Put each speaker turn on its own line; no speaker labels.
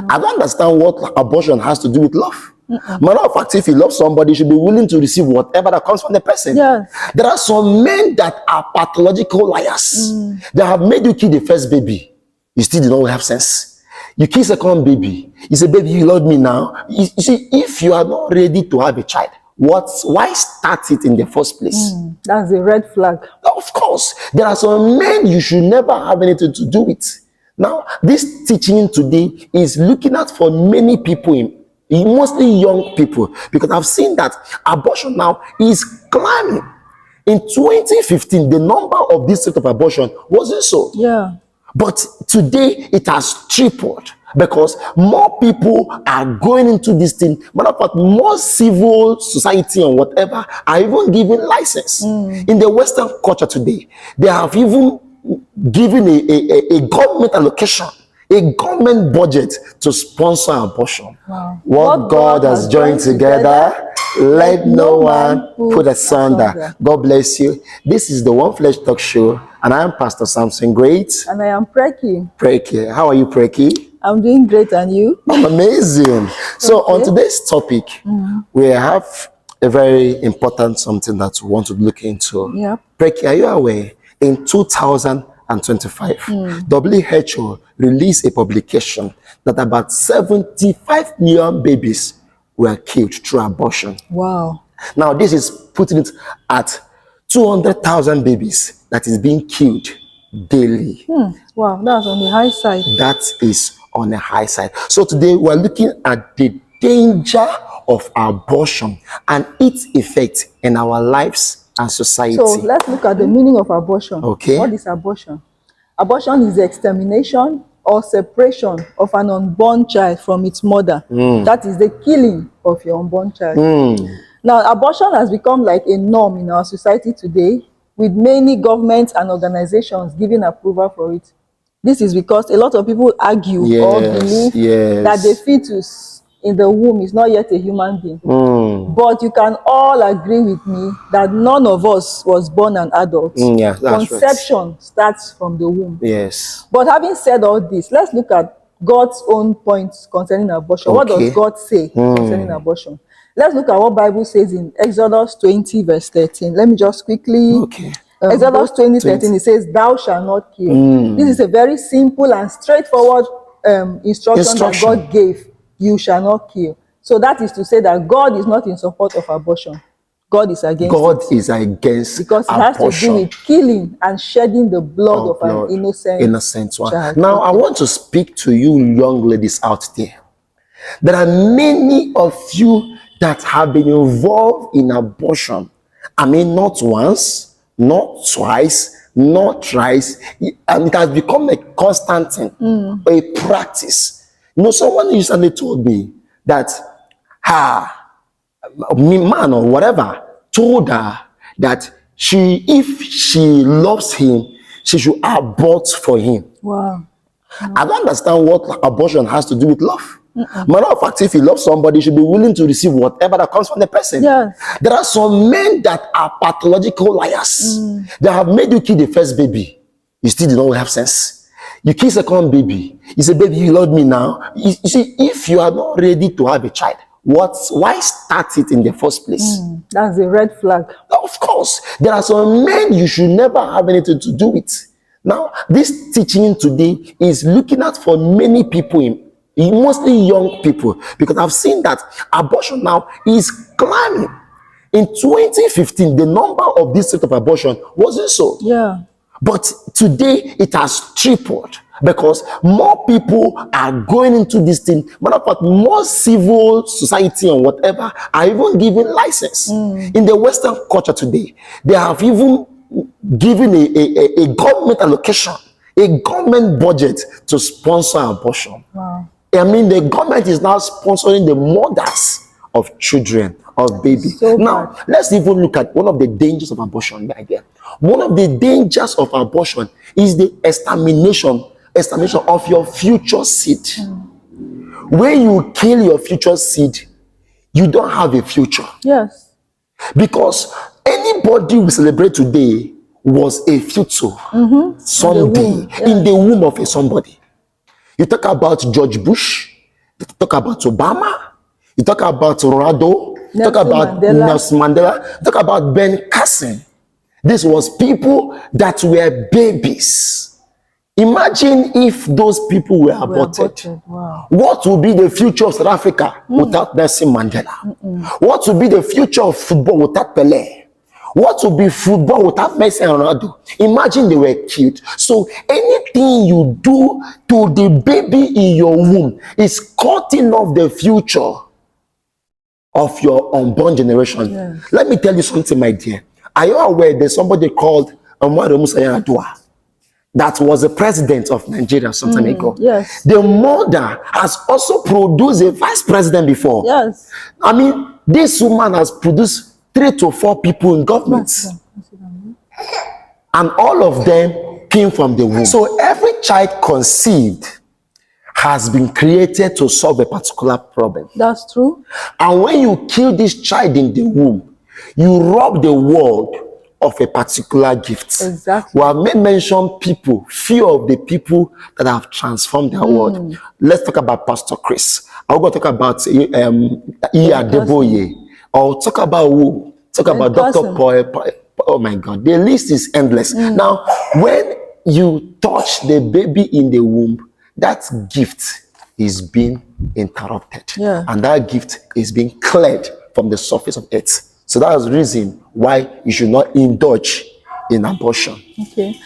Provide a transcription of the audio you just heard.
I don't understand what abortion has to do with love. Matter of fact, if you love somebody, you should be willing to receive whatever that comes from the person.
Yes.
There are some men that are pathological liars. They have made you kill the first baby. You still do not have sense. You kill second baby. You say, baby, you love me now. You see, if you are not ready to have a child, why start it in the first place?
That's a red flag.
Of course, there are some men you should never have anything to do with. Now, this teaching today is looking at for many people, mostly young people, because I've seen that abortion now is climbing. In 2015, the number of this sort of abortion wasn't so.
Yeah.
But today it has tripled because more people are going into this thing. Matter of fact, more civil society and whatever are even giving license. In the Western culture today, they have even given a government allocation, a government budget to sponsor abortion.
Wow.
What God has joined together, let no one put asunder. God bless you. This is the One Flesh Talk Show, and I am Pastor Samson Great.
And I am Precky.
Precky. How are you, Precky?
I'm doing great, and you?
I'm amazing. So on today's topic, we have a very important something that we want to look into.
Yeah.
Precky, are you aware? In 2025, WHO released a publication that about 75 million babies were killed through abortion.
Wow.
Now, this is putting it at 200,000 babies that is being killed daily.
Wow, that's on the high side.
That is on the high side. So today we're looking at the danger of abortion and its effect in our lives and society.
So let's look at the meaning of abortion.
Okay.
What is abortion? Abortion is the extermination or separation of an unborn child from its mother. That is the killing of your unborn child. Now, abortion has become like a norm in our society today, with many governments and organizations giving approval for it. This is because a lot of people argue or believe that the fetus in the womb is not yet a human being. But you can all agree with me that none of us was born an adult. Conception starts from the womb.
Yes.
But having said all this, let's look at God's own points concerning abortion. What does God say concerning abortion? Let's look at what Bible says in Exodus 20 verse 13. Let me just quickly... Exodus 20:13, it says, "Thou shalt not kill." This is a very simple and straightforward instruction that God gave. You shall not kill. So that is to say that God is not in support of abortion. God is against it.
Is against
because it has to do with killing and shedding the blood of an innocent
one.
child.
Now, I want to speak to you young ladies out there. There are many of you that have been involved in abortion. I mean, not once, not twice, not thrice, and it has become a constant thing, a practice. You know, someone recently told me that her man or whatever told her that if she loves him, she should abort for him.
Wow.
I don't understand what abortion has to do with love. Matter of fact, if you love somebody, you should be willing to receive whatever that comes from the person.
Yes.
There are some men that are pathological liars. They have made you kill the first baby. You still do not have sense. You kill second baby. You say, baby, you love me now. You see, if you are not ready to have a child, why start it in the first place?
That's a red flag.
Of course, there are some men you should never have anything to do with. Now, this teaching today is looking at for many people, mostly young people, because I've seen that abortion now is climbing. In 2015, the number of this sort of abortion wasn't so.
Yeah.
But today it has tripled because more people are going into this thing. Matter of fact, more civil society and whatever are even giving license. In the Western culture today, they have even given a government allocation, a government budget to sponsor abortion.
Wow.
I mean, the government is now sponsoring the mothers of children, of babies.
So
now, let's even look at one of the dangers of abortion again. One of the dangers of abortion is the extermination of your future seed. When you kill your future seed, you don't have a future.
Yes.
Because anybody we celebrate today was a future someday in the womb of a somebody. You talk about George Bush, Talk about Obama. You talk about Ronaldo. You talk
Nelson
about
Mandela.
Nelson Mandela. Talk about Ben Carson. This was people that were babies. Imagine if those people were aborted.
Wow.
What would be the future of South Africa without Nelson Mandela? What would be the future of football without Pelé? What would be football without Messi and Ronaldo? Imagine they were killed. So anything you do to the baby in your womb is cutting off the future of your unborn generation.
Yes.
Let me tell you something, my dear. Are you aware there's somebody called Umaru Musa Yar'Adua that was the president of Nigeria some time ago?
Yes.
The mother has also produced a vice president before.
Yes.
I mean, this woman has produced 3 to 4 people in government. And all of them came from the womb. So every child conceived has been created to solve a particular problem.
That's true.
And when you kill this child in the womb, you rob the world of a particular gift.
Exactly.
We have made mention people, few of the people that have transformed their world. Let's talk about Pastor Chris. I'm going to talk about Iya Deboye. Or talk about who? Talk about Dr. Paul. Oh my God, the list is endless. Now, when you touch the baby in the womb, that gift is being interrupted.
Yeah.
And that gift is being cleared from the surface of earth. So that is the reason why you should not indulge in abortion.
Okay.